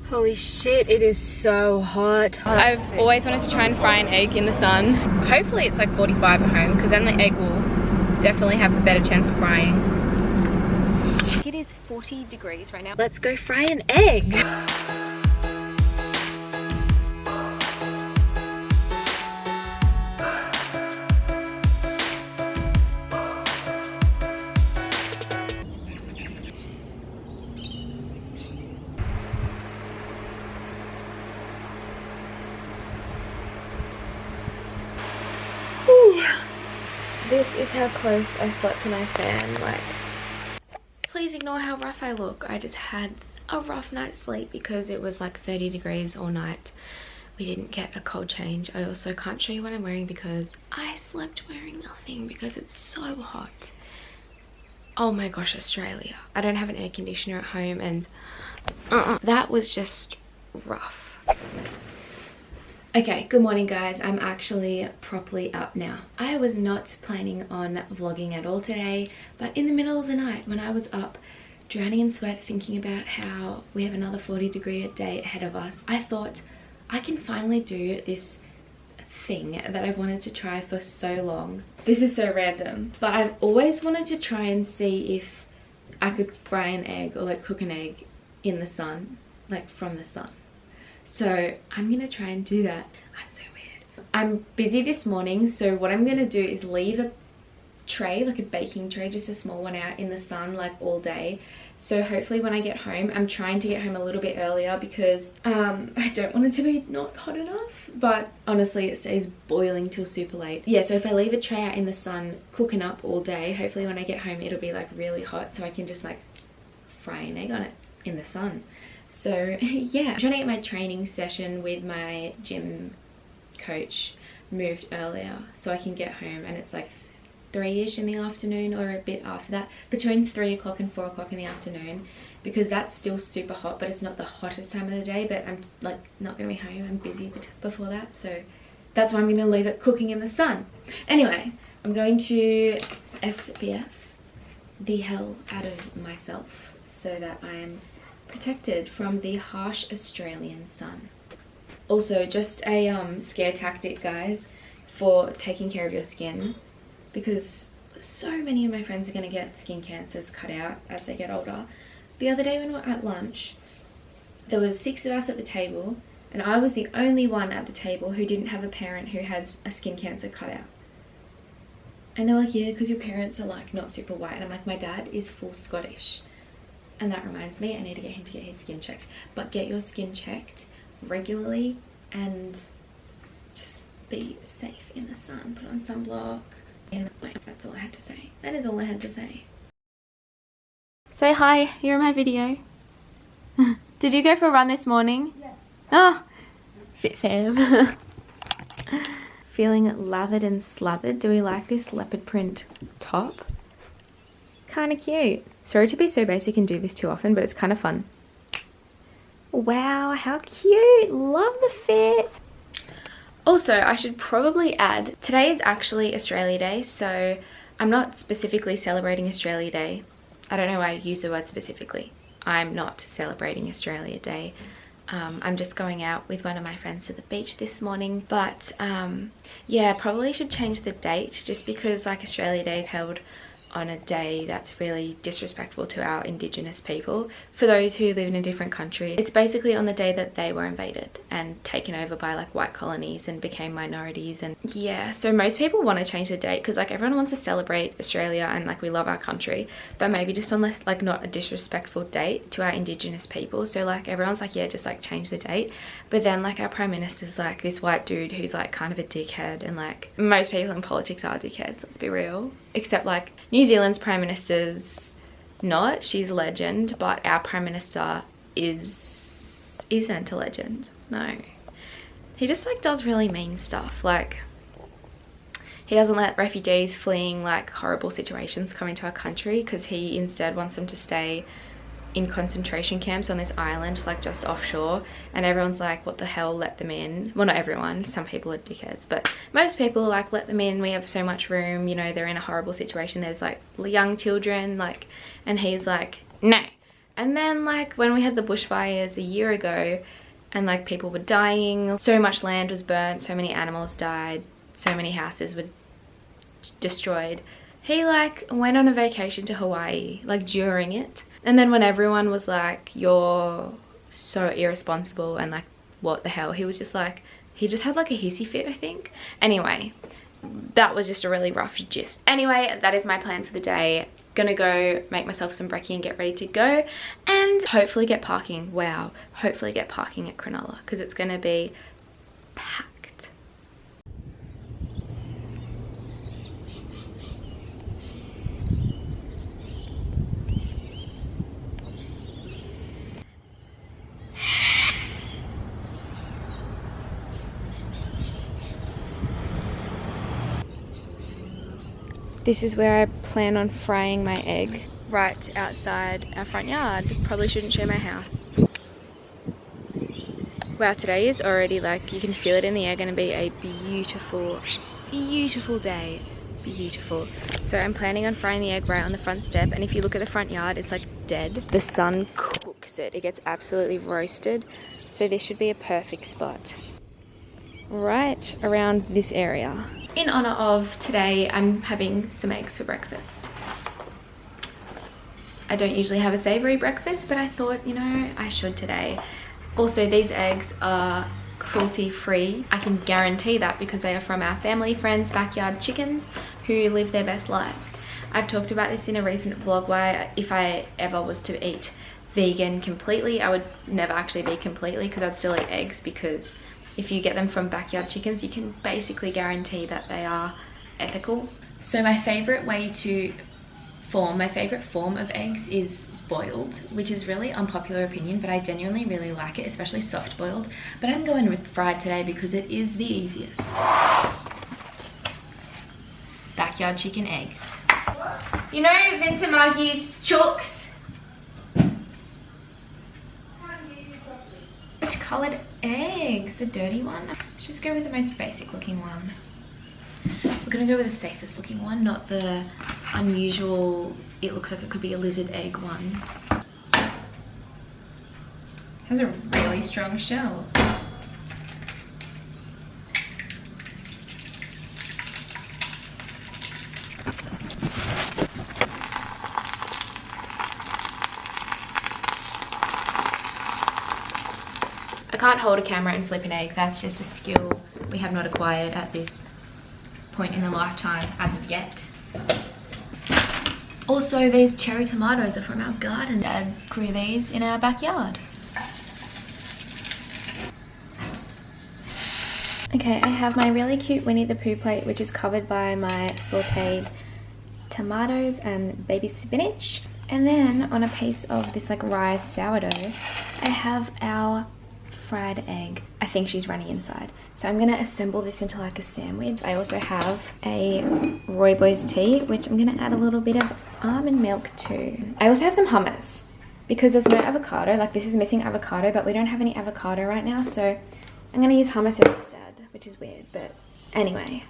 Holy shit, it is so hot. I've always wanted to try and fry an egg in the sun. Hopefully it's like 45 at home, because then the egg will definitely have a better chance of frying. It is 40 degrees right now. Let's go fry an egg. This is how close I slept to my fan. Like, please ignore how rough I look. I just had a rough night's sleep because it was like 30 degrees all night. We didn't get a cold change. I also can't show you what I'm wearing because I slept wearing nothing because it's so hot. Oh my gosh, Australia. I don't have an air conditioner at home, and that was just rough. Okay, good morning guys. I'm actually properly up now. I was not planning on vlogging at all today, but in the middle of the night when I was up drowning in sweat thinking about how we have another 40-degree day ahead of us, I thought I can finally do this thing that I've wanted to try for so long. This is so random, but I've always wanted to try and see if I could fry an egg or like cook an egg in the sun, like from the sun. So I'm gonna try and do that. I'm so weird. I'm busy this morning, so what I'm gonna do is leave a tray, like a baking tray, just a small one, out in the sun like all day. So hopefully when I get home, I'm trying to get home a little bit earlier because I don't want it to be not hot enough, but honestly it stays boiling till super late. Yeah, so if I leave a tray out in the sun cooking up all day, hopefully when I get home it'll be like really hot so I can just like fry an egg on it in the sun. So yeah, I'm trying to get my training session with my gym coach moved earlier so I can get home, and it's like 3ish in the afternoon or a bit after that, between 3 o'clock and 4 o'clock in the afternoon, because that's still super hot, but it's not the hottest time of the day. But I'm like not gonna be home, I'm busy before that, so that's why I'm gonna leave it cooking in the sun. Anyway, I'm going to SPF the hell out of myself so that I'm protected from the harsh Australian sun. Also, just a scare tactic guys for taking care of your skin, because so many of my friends are going to get skin cancers cut out as they get older. The other day when we were at lunch, there was 6 of us at the table, and I was the only one at the table who didn't have a parent who had a skin cancer cut out. And they're like, yeah, because your parents are like not super white. And I'm like, my dad is full Scottish. And that reminds me, I need to get him to get his skin checked. But get your skin checked regularly and just be safe in the sun. Put on sunblock. And that's all I had to say. That is all I had to say. Say hi, you're in my video. Did you go for a run this morning? Yeah. Oh, fit fab. Feeling lathered and slathered. Do we like this leopard print top? Kind of cute. Sorry to be so basic and do this too often, but it's kind of fun. Wow, how cute. Love the fit. Also, I should probably add, today is actually Australia Day, so I'm not specifically celebrating Australia Day. I don't know why I use the word specifically. I'm not celebrating Australia Day. I'm just going out with one of my friends to the beach this morning, but yeah, probably should change the date just because like Australia Day is held on a day that's really disrespectful to our Indigenous people. For those who live in a different country, it's basically on the day that they were invaded and taken over by like white colonies and became minorities. And yeah, so most people want to change the date because like everyone wants to celebrate Australia and like we love our country, but maybe just on like not a disrespectful date to our Indigenous people. So like everyone's like, yeah, just like change the date. But then like our Prime Minister's like this white dude who's like kind of a dickhead, and like most people in politics are dickheads, let's be real. Except like New Zealand's Prime Minister's not, she's a legend, but our Prime Minister isn't a legend. No. He just like does really mean stuff. Like he doesn't let refugees fleeing like horrible situations come into our country because he instead wants them to stay in concentration camps on this island like just offshore, and everyone's like, what the hell, let them in. Well, not everyone, some people are dickheads, but most people are like, let them in, we have so much room, you know, they're in a horrible situation, there's like young children, like, and he's like, no. And then like when we had the bushfires a year ago and like people were dying, so much land was burnt, so many animals died, so many houses were destroyed, he like went on a vacation to Hawaii like during it. And then when everyone was like, you're so irresponsible and like what the hell, he was just like, he just had like a hissy fit, I think. Anyway, that was just a really rough gist. Anyway, that is my plan for the day. Gonna go make myself some brekkie and get ready to go and hopefully get parking. Wow, hopefully get parking at Cronulla because it's gonna be packed. This is where I plan on frying my egg, right outside our front yard. Probably shouldn't show my house. Wow, today is already like, you can feel it in the air, gonna be a beautiful, beautiful day. Beautiful. So I'm planning on frying the egg right on the front step, and if you look at the front yard, it's like dead. The sun cooks it. It gets absolutely roasted. So this should be a perfect spot. Right around this area. In honor of today, I'm having some eggs for breakfast. I don't usually have a savory breakfast, but I thought, you know, I should today. Also, these eggs are cruelty free. I can guarantee that because they are from our family friends' backyard chickens who live their best lives. I've talked about this in a recent vlog why if I ever was to eat vegan completely, I would never actually be completely because I'd still eat eggs, because if you get them from backyard chickens, you can basically guarantee that they are ethical. So my favorite form of eggs is boiled, which is really unpopular opinion, but I genuinely really like it, especially soft boiled. But I'm going with fried today because it is the easiest. Backyard chicken eggs. You know Vincent Margie's chooks? Which coloured eggs? The dirty one? Let's just go with the most basic looking one. We're gonna go with the safest looking one, not the unusual, it looks like it could be a lizard egg one. Has a really strong shell. I can't hold a camera and flip an egg. That's just a skill we have not acquired at this point in the lifetime as of yet. Also, these cherry tomatoes are from our garden. Dad grew these in our backyard. Okay, I have my really cute Winnie the Pooh plate, which is covered by my sauteed tomatoes and baby spinach. And then on a piece of this like rye sourdough, I have our fried egg. I think she's runny inside. So I'm gonna assemble this into like a sandwich. I also have a Rooibos tea, which I'm gonna add a little bit of almond milk to. I also have some hummus because there's no avocado. Like this is missing avocado, but we don't have any avocado right now. So I'm gonna use hummus instead, which is weird, but anyway.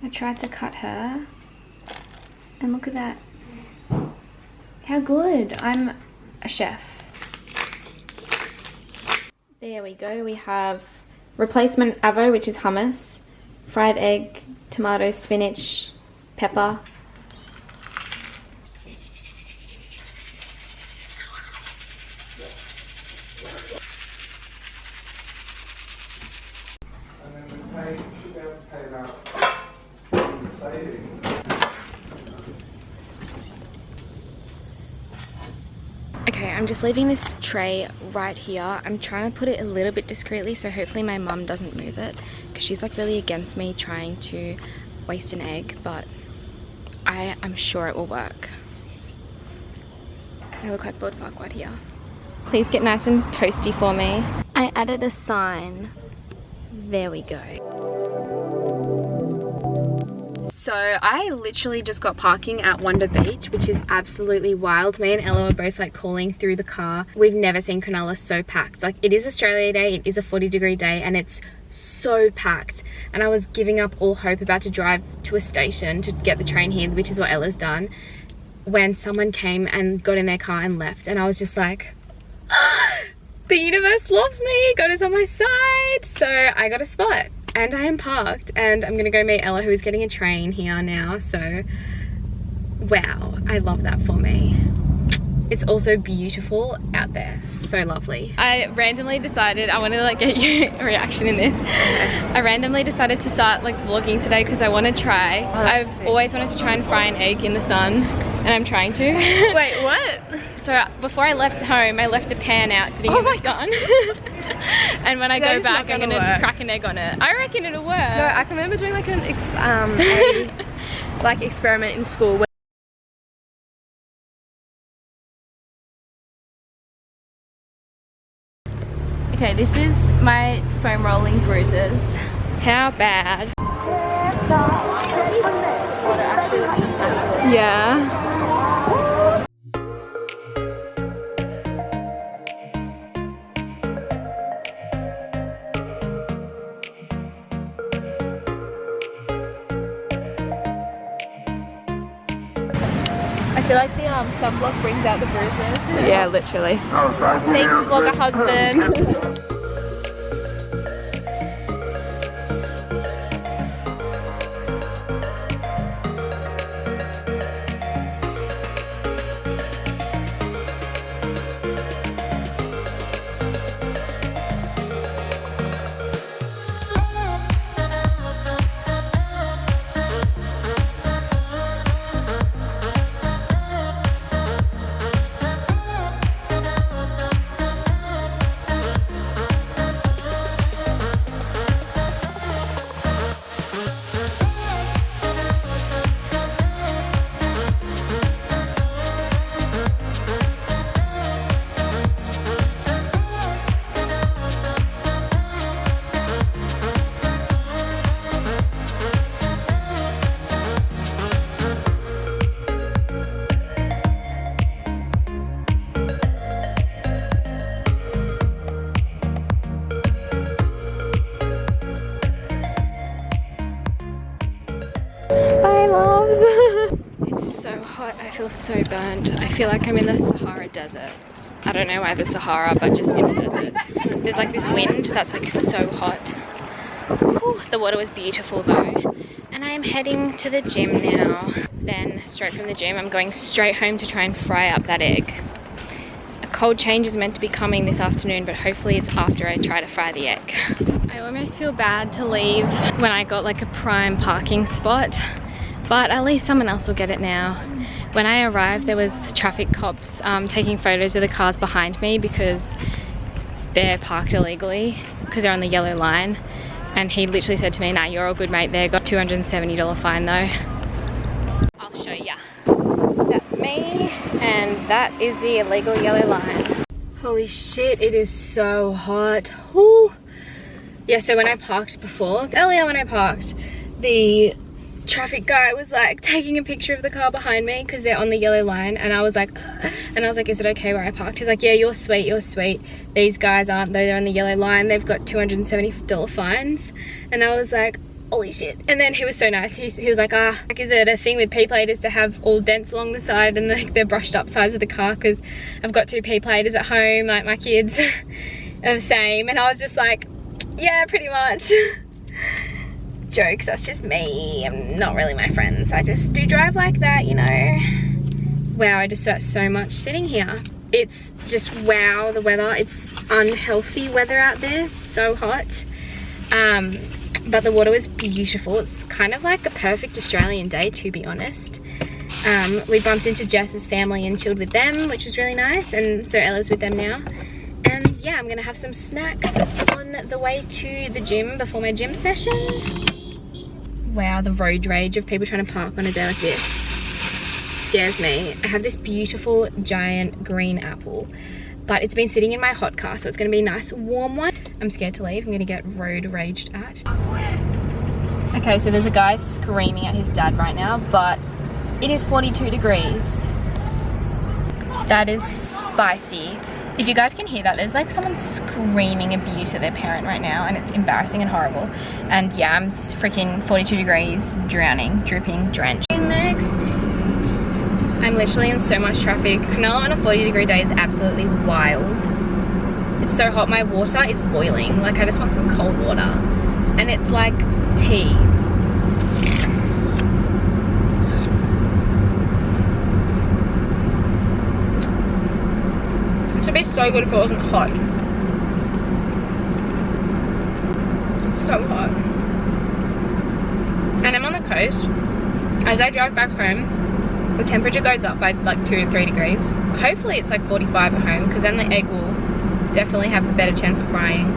I tried to cut her. And look at that. How good. I'm a chef. There we go. We have replacement avo, which is hummus, fried egg, tomato, spinach, pepper. And then we should be able to pay about the savings. Okay, I'm just leaving this tray right here. I'm trying to put it a little bit discreetly so hopefully my mum doesn't move it, because she's like really against me trying to waste an egg, but I'm sure it will work. I look like Lord Farquaad here. Please get nice and toasty for me. I added a sign. There we go. So I literally just got parking at Wonder Beach, which is absolutely wild. Me and Ella were both like calling through the car. We've never seen Cronulla so packed. Like, it is Australia Day, it is a 40-degree day, and it's so packed, and I was giving up all hope about to drive to a station to get the train here, which is what Ella's done, when someone came and got in their car and left, and I was just like, the universe loves me, God is on my side. So I got a spot and I am parked, and I'm gonna go meet Ella, who is getting a train here now. So wow, I love that for me. It's also beautiful out there, so lovely. I randomly decided, I wanted to like get your reaction in this. I randomly decided to start like vlogging today because I want to try. I've always wanted to try and fry an egg in the sun, and I'm trying to. Wait, what? So before I left home, I left a pan out sitting in the sun. And when I go back, I'm gonna crack an egg on it. I reckon it'll work. No, I can remember doing like an experiment in school. Okay, this is my foam rolling bruises. How bad? Yeah. I feel like the sunblock brings out the bruises. Yeah, literally. Thanks, vlogger husband. I feel so burnt. I feel like I'm in the Sahara Desert. I don't know why the Sahara, but just in the desert. There's like this wind that's like so hot. Whew, the water was beautiful though. And I am heading to the gym now. Then straight from the gym, I'm going straight home to try and fry up that egg. A cold change is meant to be coming this afternoon, but hopefully it's after I try to fry the egg. I almost feel bad to leave when I got like a prime parking spot, but at least someone else will get it now. When I arrived, there was traffic cops taking photos of the cars behind me because they're parked illegally because they're on the yellow line. And he literally said to me, nah, you're all good, mate. They got $270 fine though. I'll show ya. That's me, and that is the illegal yellow line. Holy shit, it is so hot. Whew. Yeah, so when I parked before, earlier when I parked, the traffic guy was like taking a picture of the car behind me because they're on the yellow line, and I was like, is it okay where I parked? He's like, yeah, you're sweet, you're sweet. These guys aren't though, they're on the yellow line, they've got $270 fines. And I was like, holy shit. And then he was so nice, he was like, like, is it a thing with P-platers to have all dents along the side and like the brushed up sides of the car, because I've got 2 P-platers at home, like my kids are the same. And I was just like, yeah, pretty much. Jokes, that's just me. I'm not really my friends. I just do drive like that, you know. Wow, I just sweat so much sitting here. It's just, wow, the weather. It's unhealthy weather out there, so hot. But the water was beautiful. It's kind of like a perfect Australian day, to be honest. We bumped into Jess's family and chilled with them, which was really nice. And so Ella's with them now. And yeah, I'm gonna have some snacks on the way to the gym before my gym session. Wow, the road rage of people trying to park on a day like this scares me. I have this beautiful giant green apple, but it's been sitting in my hot car, so it's gonna be a nice warm one. I'm scared to leave. I'm gonna get road raged at. Okay, so there's a guy screaming at his dad right now, but it is 42 degrees. That is spicy. If you guys can hear that, there's like someone screaming abuse at their parent right now, and it's embarrassing and horrible. And yeah, I'm freaking 42 degrees, drowning, dripping, drenched. Next, I'm literally in so much traffic. Cronulla on a 40-degree day is absolutely wild. It's so hot, my water is boiling. Like, I just want some cold water. And it's like tea. This would be so good if it wasn't hot. It's so hot. And I'm on the coast. As I drive back home, the temperature goes up by like 2 to 3 degrees. Hopefully it's like 45 at home, because then the egg will definitely have a better chance of frying.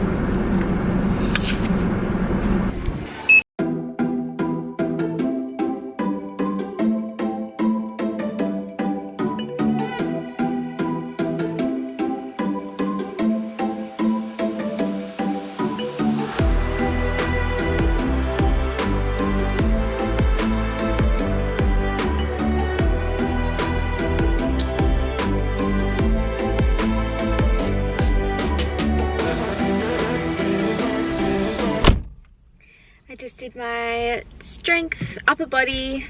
I just did my strength upper body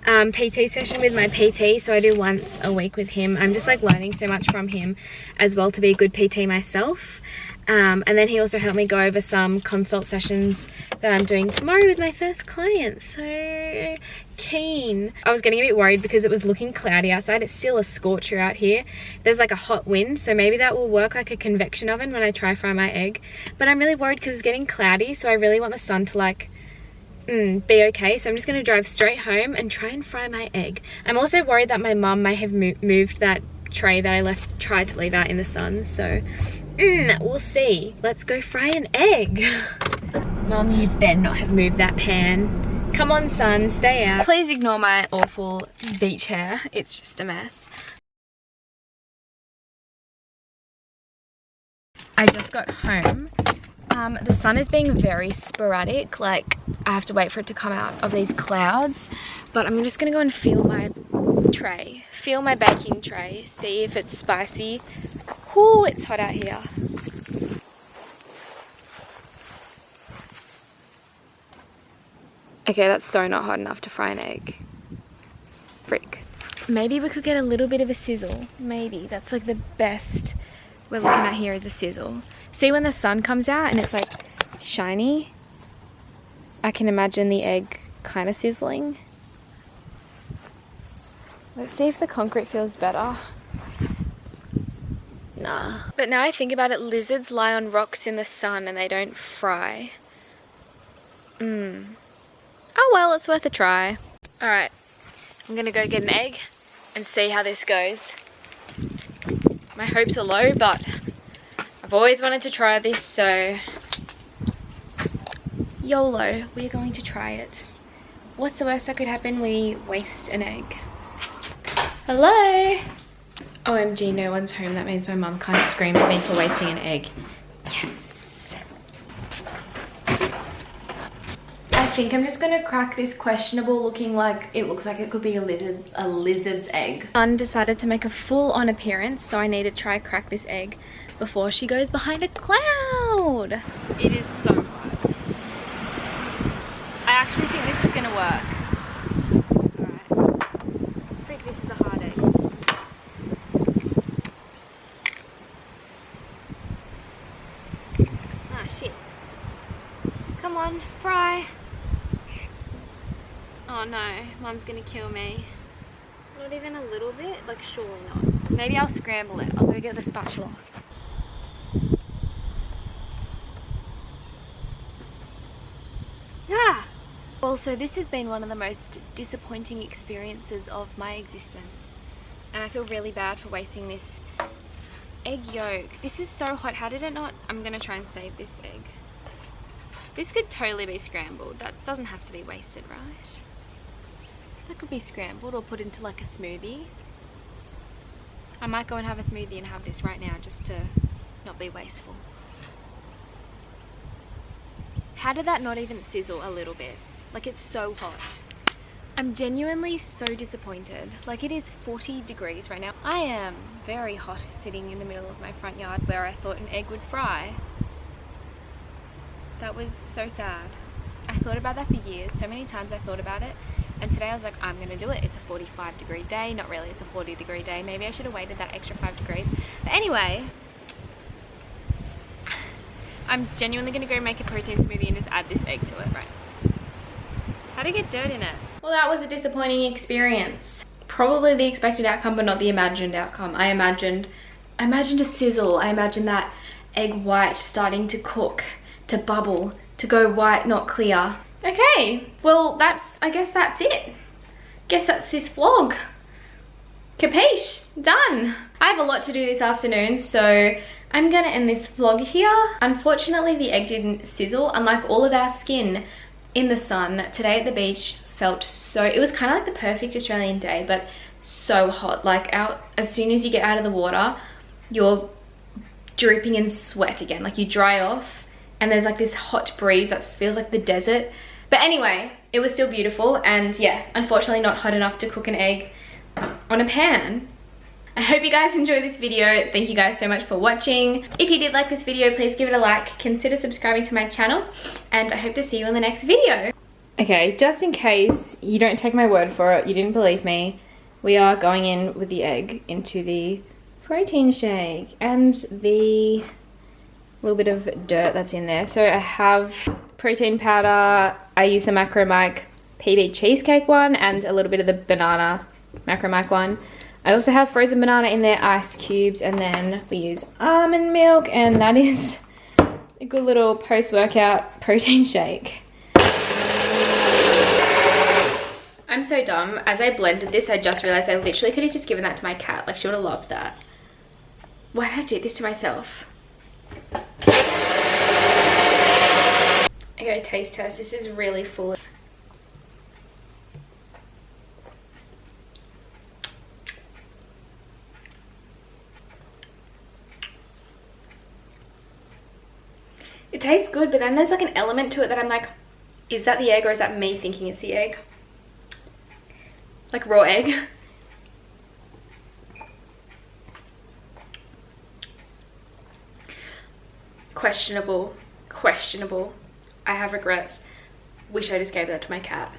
PT session with my PT, so I do once a week with him. I'm just like learning so much from him as well to be a good PT myself. And then he also helped me go over some consult sessions that I'm doing tomorrow with my first client. So keen. I was getting a bit worried because it was looking cloudy outside. It's still a scorcher out here. There's like a hot wind, so maybe that will work like a convection oven when I try fry my egg. But I'm really worried because it's getting cloudy, so I really want the sun to like be okay. So I'm just going to drive straight home and try and fry my egg. I'm also worried that my mum may have moved that tray that I tried to leave out in the sun. So we'll see. Let's go fry an egg. Mum, you better not have moved that pan. Come on, son, stay out. Please ignore my awful beach hair. It's just a mess. I just got home. The sun is being very sporadic. Like, I have to wait for it to come out of these clouds. But I'm just gonna go and feel my tray. Feel my baking tray. See if it's spicy. Ooh, it's hot out here. Okay, that's so not hot enough to fry an egg. Frick. Maybe we could get a little bit of a sizzle. Maybe. That's like the best we're looking at here is a sizzle. See when the sun comes out and it's like shiny? I can imagine the egg kind of sizzling. Let's see if the concrete feels better. Nah. But now I think about it, lizards lie on rocks in the sun and they don't fry. Oh well, it's worth a try. Alright, I'm gonna go get an egg and see how this goes. My hopes are low, but I've always wanted to try this, so YOLO, we're going to try it. What's the worst that could happen? We waste an egg. Hello? OMG, no one's home. That means my mum can't scream at me for wasting an egg. Yes. I think I'm just gonna crack this questionable looking, like it looks like it could be a lizard's egg. Sun decided to make a full-on appearance, so I need to try crack this egg before she goes behind a cloud. It is so hot. I actually think this is gonna work. Alright. Freak, this is a hard egg. Ah, shit. Come on, fry. Oh no, Mum's gonna kill me. Not even a little bit? Like, surely not. Maybe I'll scramble it. I'll go get the spatula. Ah! Also, this has been one of the most disappointing experiences of my existence. And I feel really bad for wasting this egg yolk. This is so hot. How did it not? I'm gonna try and save this egg. This could totally be scrambled. That doesn't have to be wasted, right? That could be scrambled or put into like a smoothie. I might go and have a smoothie and have this right now just to not be wasteful. How did that not even sizzle a little bit? Like, it's so hot. I'm genuinely so disappointed. Like, it is 40 degrees right now. I am very hot sitting in the middle of my front yard where I thought an egg would fry. That was so sad. I thought about that for years. So many times I thought about it. And today I was like, I'm gonna do it. It's a 45-degree day. Not really, it's a 40-degree day. Maybe I should have waited that extra 5 degrees. But anyway, I'm genuinely gonna go make a protein smoothie and just add this egg to it, right? How do you get dirt in it? Well, that was a disappointing experience. Probably the expected outcome, but not the imagined outcome. I imagined a sizzle. I imagined that egg white starting to cook, to bubble, to go white, not clear. Okay, well, I guess that's it. Guess that's this vlog. Capiche? Done. I have a lot to do this afternoon, so I'm gonna end this vlog here. Unfortunately, the egg didn't sizzle, unlike all of our skin in the sun. Today at the beach felt so, it was kind of like the perfect Australian day, but so hot. Like, as soon as you get out of the water, you're dripping in sweat again. Like, you dry off and there's like this hot breeze that feels like the desert. But anyway, it was still beautiful, and yeah, unfortunately not hot enough to cook an egg on a pan. I hope you guys enjoyed this video. Thank you guys so much for watching. If you did like this video, please give it a like, consider subscribing to my channel, and I hope to see you in the next video. Okay, just in case you don't take my word for it, you didn't believe me, we are going in with the egg into the protein shake and the little bit of dirt that's in there. So I have protein powder, I use the Macro Mike PB cheesecake one, and a little bit of the banana Macro Mike one. I also have frozen banana in there, ice cubes, and then we use almond milk, and that is a good little post-workout protein shake. I'm so dumb. As I blended this, I just realized I literally could have just given that to my cat. Like, she would have loved that. Why did I do this to myself? Okay, taste test. This is really full. It tastes good, but then there's like an element to it that I'm like, is that the egg or is that me thinking it's the egg? Like raw egg. Questionable. I have regrets. Wish I just gave that to my cat.